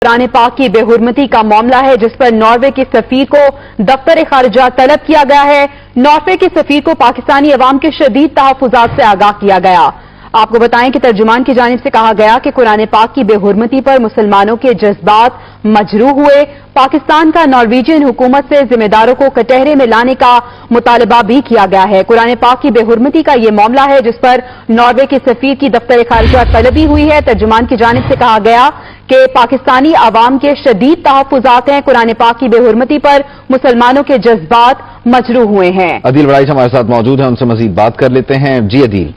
कुरान पाक की बेहुरमती का मामला है जिस पर नॉर्वे के सफीर को दफ्तर खारिजा तलब किया गया है। नॉर्वे के सफीर को पाकिस्तानी अवाम के शदीद तहफ्फुज़ात से आगाह किया गया। आपको बताएं कि तर्जुमान की जानिब से कहा गया कि कुरान पाक की बेहुरमती पर मुसलमानों के जज्बात मजरूह हुए। पाकिस्तान का नॉर्वेजियन हुकूमत से जिम्मेदारों को कटहरे में लाने का मुतालबा भी किया गया है। कुरान पाक की बेहुरमती का ये मामला है जिस पर नॉर्वे के सफीर की दफ्तर खारिजा तलबी हुई है। तर्जुमान की जानिब से कहा गया कि पाकिस्तानी अवाम के शदीद तहफ्फुज़ात हैं। कुरान पाक की बेहुरमती पर मुसलमानों के जज्बात मजरूह हुए हैं। अदील बड़ाइच हमारे साथ मौजूद हैं, उनसे मजीद बात कर लेते हैं। जी अदील।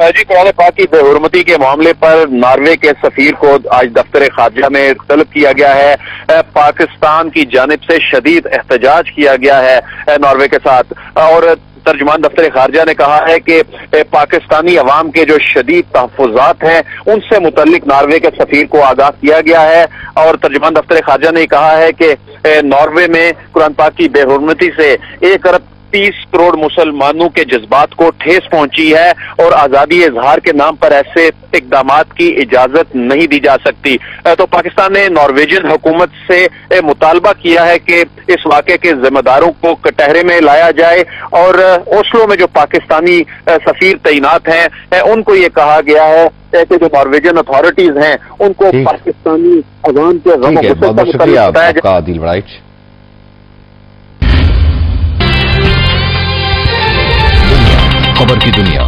जी, कुरान पाक की बेहुरमती के मामले पर नॉर्वे के सफीर को आज दफ्तर खारिजा में तलब किया गया है। पाकिस्तान की जानिब से शदीद एहतजाज किया गया है नॉर्वे के साथ, और तर्जुमान दफ्तर खारिजा ने कहा है कि पाकिस्तानी अवाम के जो शदीद तहफ्फुज़ात हैं उनसे मुतल्लिक नॉर्वे के सफीर को आगाह किया गया है। और तर्जुमान दफ्तर खारिजा ने कहा है कि नॉर्वे में कुरान पाक की बेहुरमती से 1 अरब 30 करोड़ मुसलमानों के जज्बात को ठेस पहुंची है और आजादी इजहार के नाम पर ऐसे इकदामात की इजाजत नहीं दी जा सकती। तो पाकिस्तान ने नॉर्वेजियन हुकूमत से मुतालबा किया है कि इस वाक़े के जिम्मेदारों को कटहरे में लाया जाए, और ओस्लो में जो पाकिस्तानी सफीर तैनात हैं उनको ये कहा गया है कि जो नॉर्वेजियन अथॉरिटीज हैं उनको पाकिस्तानी अवाम के गम और गुस्से का शुक्रिया आपका अदील बड़ाइच। खबर की दुनिया